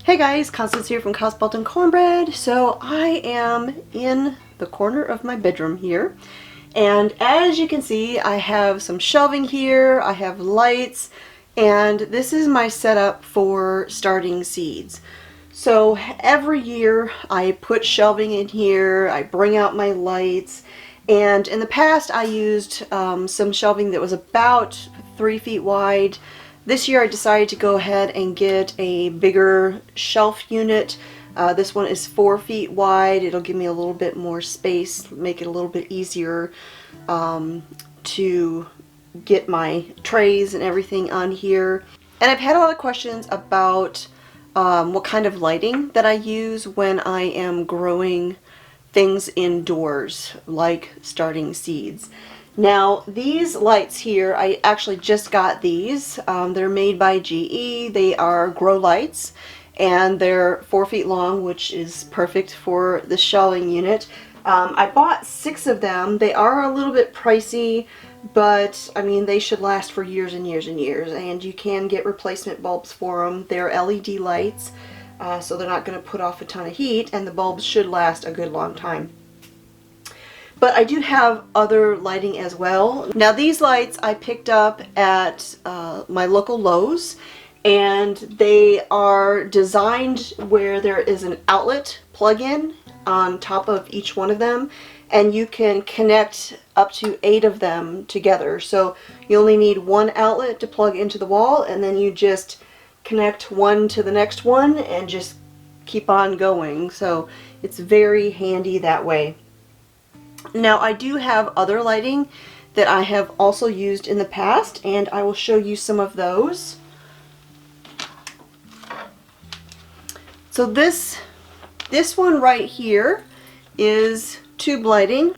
Hey guys, Constance here from Cosmopolitan Cornbread. So I am in the corner of my bedroom here, and as you can see I have some shelving here, I have lights, and this is my setup for starting seeds. So every year I put shelving in here, I bring out my lights, and in the past I used some shelving that was about 3 feet wide. This year I decided to go ahead and get a bigger shelf unit. This one is 4 feet wide. It'll give me a little bit more space, make it a little bit easier to get my trays and everything on here. And I've had a lot of questions about what kind of lighting that I use when I am growing things indoors, like starting seeds. Now these lights here, I actually just got these. They're made by GE. They are grow lights and they're 4 feet long, which is perfect for the shelving unit. I bought 6 of them. They are a little bit pricey, but I mean they should last for years and years and years, and you can get replacement bulbs for them. They're LED lights, so they're not going to put off a ton of heat, and the bulbs should last a good long time. But I do have other lighting as well. Now these lights I picked up at my local Lowe's, and they are designed where there is an outlet plug-in on top of each one of them, and you can connect up to 8 of them together. So you only need one outlet to plug into the wall, and then you just connect one to the next one and just keep on going. So it's very handy that way. Now I do have other lighting that I have also used in the past, and I will show you some of those. So this one right here is tube lighting.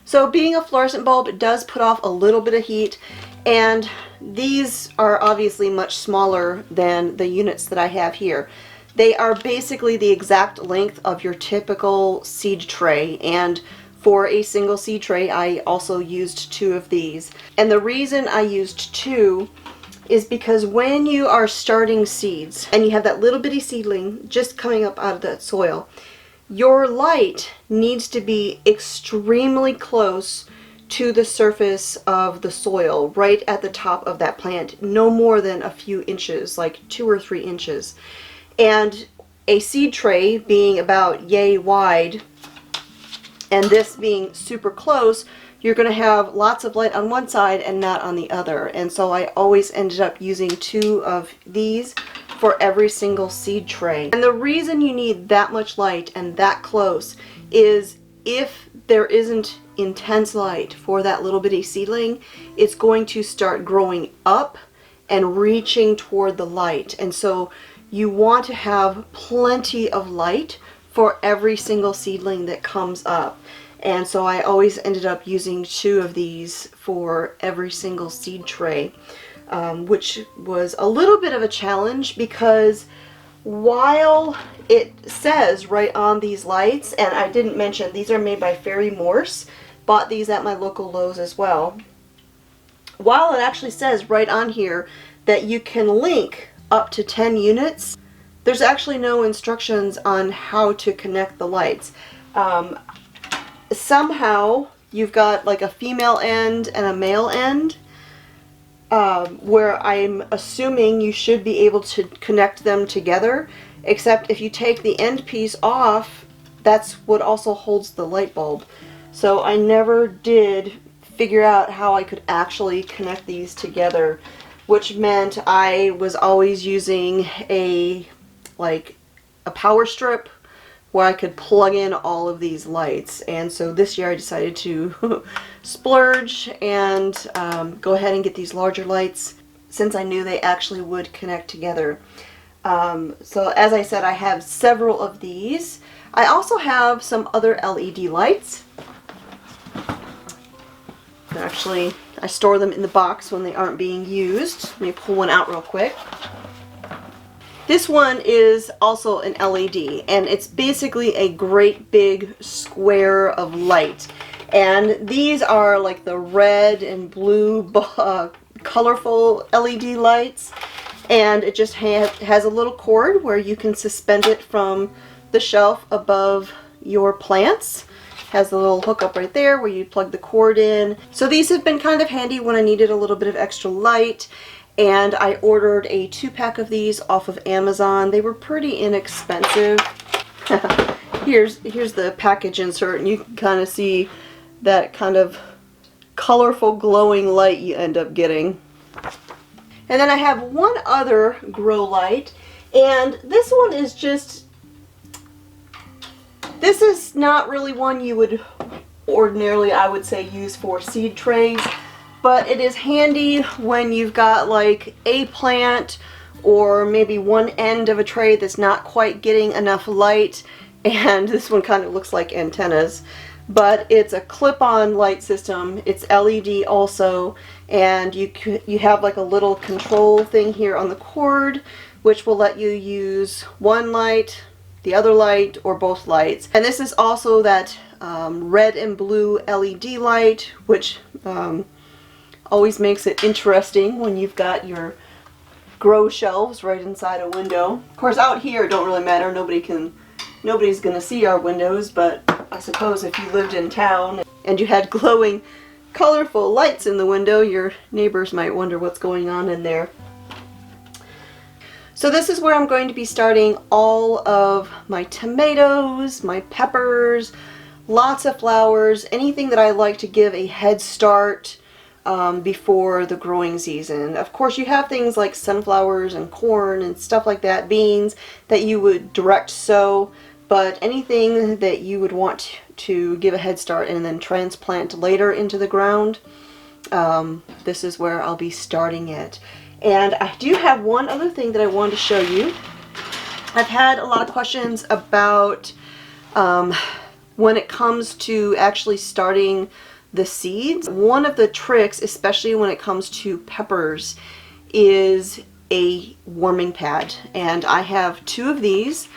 So being a fluorescent bulb, it does put off a little bit of heat, and these are obviously much smaller than the units that I have here. They are basically the exact length of your typical seed tray, and for a single seed tray I also used 2 of these. And the reason I used 2 is because when you are starting seeds and you have that little bitty seedling just coming up out of that soil, your light needs to be extremely close to the surface of the soil, right at the top of that plant, no more than a few inches, like 2 or 3 inches. And a seed tray being about yay wide, and this being super close, you're going to have lots of light on one side and not on the other. And so I always ended up using 2 of these for every single seed tray. And the reason you need that much light and that close is if there isn't intense light for that little bitty seedling, it's going to start growing up and reaching toward the light. And so you want to have plenty of light for every single seedling that comes up. And so I always ended up using 2 of these for every single seed tray, which was a little bit of a challenge because while it says right on these lights, and I didn't mention these are made by Ferry-Morse, bought these at my local Lowe's as well, while it actually says right on here that you can link up to 10 units, there's actually no instructions on how to connect the lights. Somehow you've got like a female end and a male end, where I'm assuming you should be able to connect them together, except if you take the end piece off, that's what also holds the light bulb. So I never did figure out how I could actually connect these together, which meant I was always using a power strip where I could plug in all of these lights. And so this year I decided to splurge and go ahead and get these larger lights, since I knew they actually would connect together. So as I said, I have several of these. I also have some other LED lights. Actually, I store them in the box when they aren't being used. Let me pull one out real quick. This one is also an LED, and it's basically a great big square of light. And these are like the red and blue colorful LED lights. And it just has a little cord where you can suspend it from the shelf above your plants. Has a little hookup right there where you plug the cord in. So these have been kind of handy when I needed a little bit of extra light. And I ordered a 2-pack of these off of Amazon. They were pretty inexpensive. Here's the package insert, and you can kind of see that kind of colorful glowing light you end up getting. And then I have one other grow light, and this one is just, this is not really one you would ordinarily, I would say, use for seed trays, but it is handy when you've got like a plant or maybe one end of a tray that's not quite getting enough light, and this one kind of looks like antennas. But it's a clip-on light system. It's LED also, and you have like a little control thing here on the cord, which will let you use one light, the other light, or both lights. And this is also that red and blue LED light, which always makes it interesting when you've got your grow shelves right inside a window. Of course, out here it don't really matter. Nobody's gonna see our windows, but I suppose if you lived in town and you had glowing, colorful lights in the window, your neighbors might wonder what's going on in there. So this is where I'm going to be starting all of my tomatoes, my peppers, lots of flowers, anything that I like to give a head start before the growing season. Of course, you have things like sunflowers and corn and stuff like that, beans, that you would direct sow, but anything that you would want to give a head start and then transplant later into the ground, this is where I'll be starting it. And I do have one other thing that I wanted to show you. I've had a lot of questions about when it comes to actually starting the seeds. One of the tricks, especially when it comes to peppers, is a warming pad, and I have 2 of these.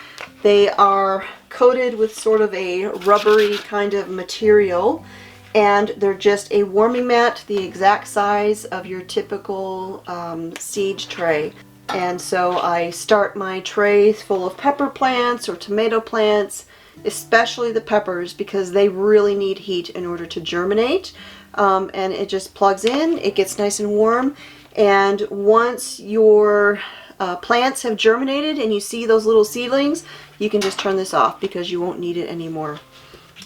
They are coated with sort of a rubbery kind of material, and they're just a warming mat the exact size of your typical seed tray. And so I start my tray full of pepper plants or tomato plants, especially the peppers, because they really need heat in order to germinate. And it just plugs in, it gets nice and warm, and once your plants have germinated and you see those little seedlings, you can just turn this off because you won't need it anymore.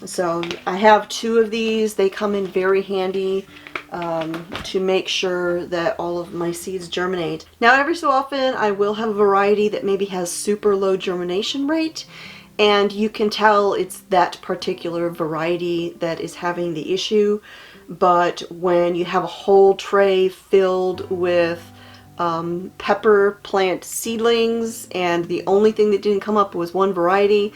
So I have 2 of these. They come in very handy to make sure that all of my seeds germinate. Now, every so often I will have a variety that maybe has super low germination rate, and you can tell it's that particular variety that is having the issue. But when you have a whole tray filled with pepper plant seedlings and the only thing that didn't come up was one variety,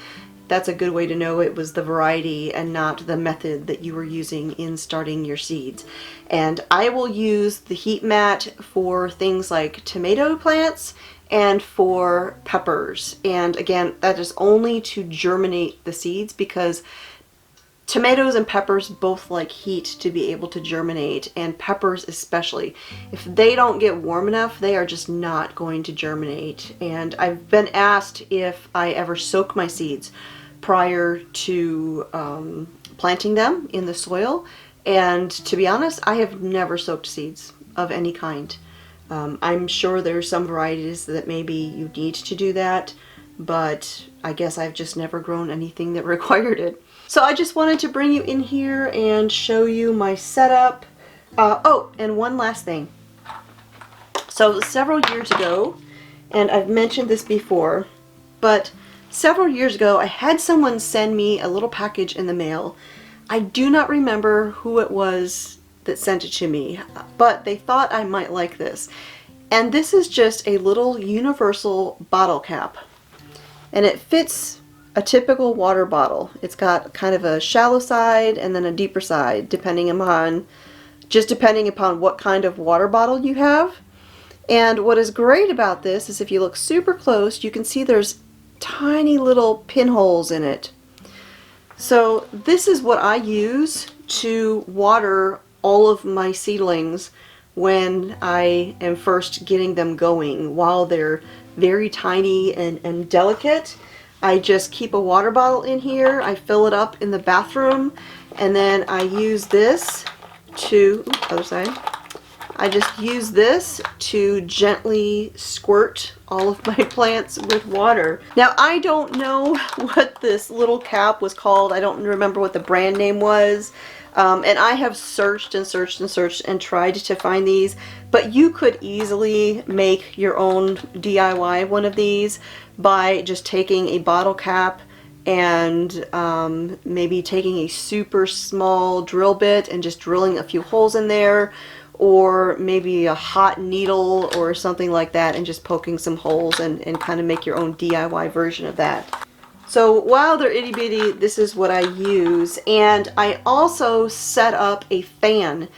that's a good way to know it was the variety and not the method that you were using in starting your seeds. And I will use the heat mat for things like tomato plants and for peppers. And again, that is only to germinate the seeds, because tomatoes and peppers both like heat to be able to germinate, and peppers especially. If they don't get warm enough, they are just not going to germinate. And I've been asked if I ever soak my seeds prior to planting them in the soil, and to be honest, I have never soaked seeds of any kind. I'm sure there's some varieties that maybe you need to do that, but I guess I've just never grown anything that required it. So I just wanted to bring you in here and show you my setup. Oh, and one last thing. So several years ago, and I've mentioned this before, but several years ago I had someone send me a little package in the mail. I do not remember who it was that sent it to me, but they thought I might like this. And this is just a little universal bottle cap. And it fits a typical water bottle. It's got kind of a shallow side and then a deeper side, depending upon what kind of water bottle you have. And what is great about this is if you look super close, you can see there's tiny little pinholes in it. So this is what I use to water all of my seedlings when I am first getting them going. While they're very tiny and delicate, I just keep a water bottle in here. I fill it up in the bathroom, and then I use this to, other side, I just use this to gently squirt all of my plants with water. Now, I don't know what this little cap was called. I don't remember what the brand name was. And I have searched and searched and searched and tried to find these, but you could easily make your own DIY one of these by just taking a bottle cap and maybe taking a super small drill bit and just drilling a few holes in there, or maybe a hot needle or something like that and just poking some holes and kind of make your own DIY version of that. So while they're itty bitty, this is what I use. And I also set up a fan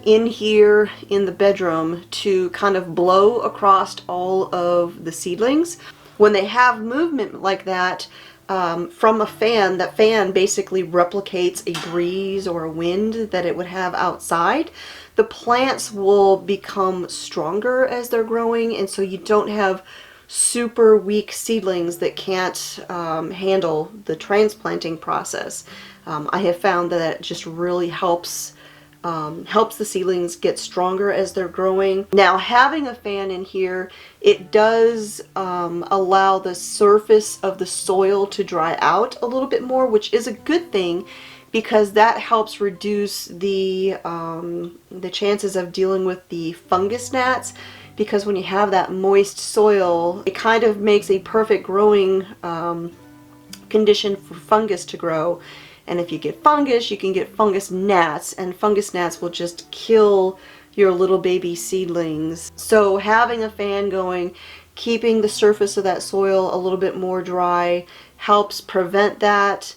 in here in the bedroom to kind of blow across all of the seedlings. When they have movement like that, from a fan, that fan basically replicates a breeze or a wind that it would have outside. The plants will become stronger as they're growing, and so you don't have super weak seedlings that can't handle the transplanting process. I have found that it just really helps the seedlings get stronger as they're growing. Now, having a fan in here, it does allow the surface of the soil to dry out a little bit more, which is a good thing, because that helps reduce the chances of dealing with the fungus gnats. Because when you have that moist soil, it kind of makes a perfect growing condition for fungus to grow. And if you get fungus, you can get fungus gnats, and fungus gnats will just kill your little baby seedlings. So having a fan going, keeping the surface of that soil a little bit more dry, helps prevent that.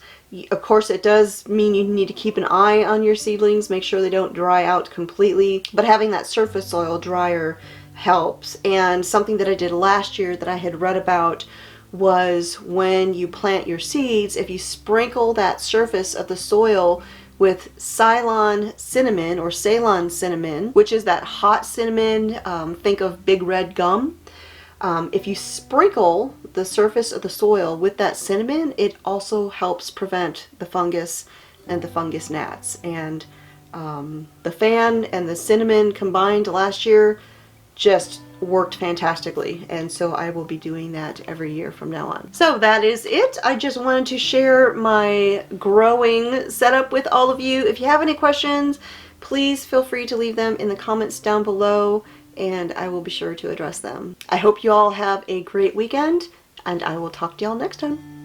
Of course, it does mean you need to keep an eye on your seedlings, make sure they don't dry out completely, but having that surface soil drier helps. And something that I did last year that I had read about was when you plant your seeds, if you sprinkle that surface of the soil with Ceylon cinnamon or Ceylon cinnamon, which is that hot cinnamon, think of big red gum. If you sprinkle the surface of the soil with that cinnamon, it also helps prevent the fungus and the fungus gnats. And the fan and the cinnamon combined last year just worked fantastically, and so I will be doing that every year from now on. So that is it. I just wanted to share my growing setup with all of you. If you have any questions, please feel free to leave them in the comments down below, and I will be sure to address them. I hope you all have a great weekend, and I will talk to y'all next time.